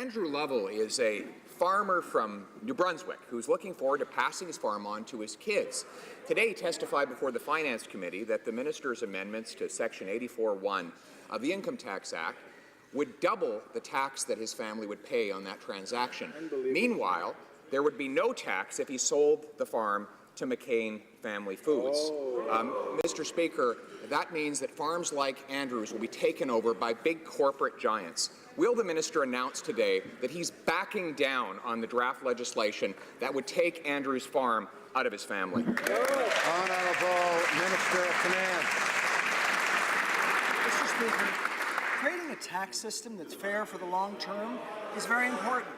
Andrew Lovell is a farmer from New Brunswick who's looking forward to passing his farm on to his kids. Today he testified before the Finance Committee that the minister's amendments to Section 84(1) of the Income Tax Act would double the tax that his family would pay on that transaction. Meanwhile, there would be no tax if he sold the farm to McCain Family Foods. Mr. Speaker, that means that farms like Andrew's will be taken over by big corporate giants. Will the minister announce today that he's backing down on the draft legislation that would take Andrew's farm out of his family? Honourable Minister of Finance. Mr. Speaker, creating a tax system that's fair for the long term is very important.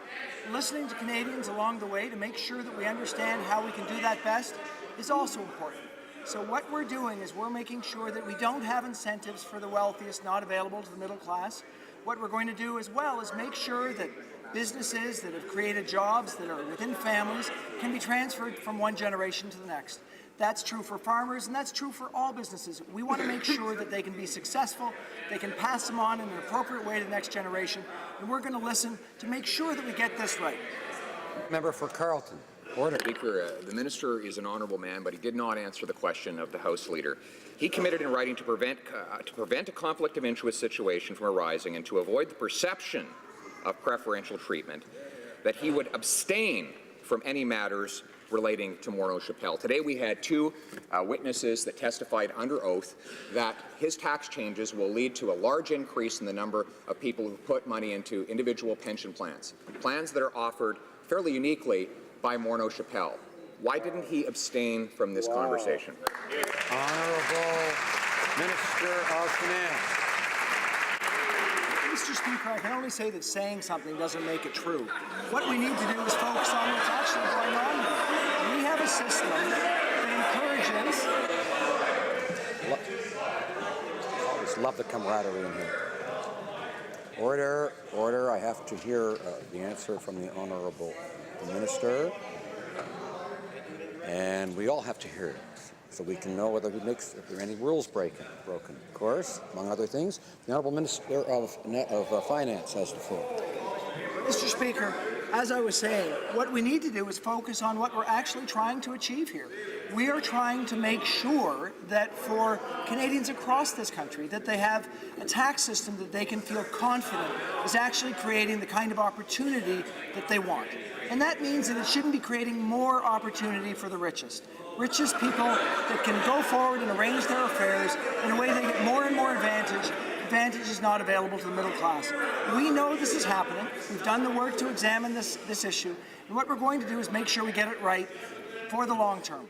Listening to Canadians along the way to make sure that we understand how we can do that best is also important. So what we're doing is we're making sure that we don't have incentives for the wealthiest not available to the middle class. What we're going to do as well is make sure that businesses that have created jobs that are within families can be transferred from one generation to the next. That's true for farmers, and that's true for all businesses. We want to make sure that they can be successful, they can pass them on in an appropriate way to the next generation, and we're going to listen to make sure that we get this right. Member for Carleton. Order. Speaker, the minister is an honourable man, but he did not answer the question of the House Leader. He committed in writing to prevent a conflict of interest situation from arising and to avoid the perception of preferential treatment that he would abstain from any matters relating to Morneau-Chapelle. Today we had two witnesses that testified under oath that his tax changes will lead to a large increase in the number of people who put money into individual pension plans that are offered fairly uniquely by Morneau-Chapelle. Why didn't he abstain from this conversation? Honourable Minister of Finance. Mr. Speaker, I can only say that saying something doesn't make it true. What we need to do is focus on what's actually going on here. We have a system that encourages... I just love the camaraderie in here. Order, order. I have to hear the answer from the Honourable Minister. And we all have to hear it, so we can know whether if there are any rules broken. Of course, among other things, the Honourable Minister of Finance has the floor. Mr. Speaker, as I was saying, what we need to do is focus on what we're actually trying to achieve here. We are trying to make sure that for Canadians across this country, that they have a tax system that they can feel confident is actually creating the kind of opportunity that they want. And that means that it shouldn't be creating more opportunity for the richest people that can go forward and arrange their affairs in a way they get more and more advantage. Advantage is not available to the middle class. We know this is happening. We've done the work to examine this issue. And what we're going to do is make sure we get it right for the long term.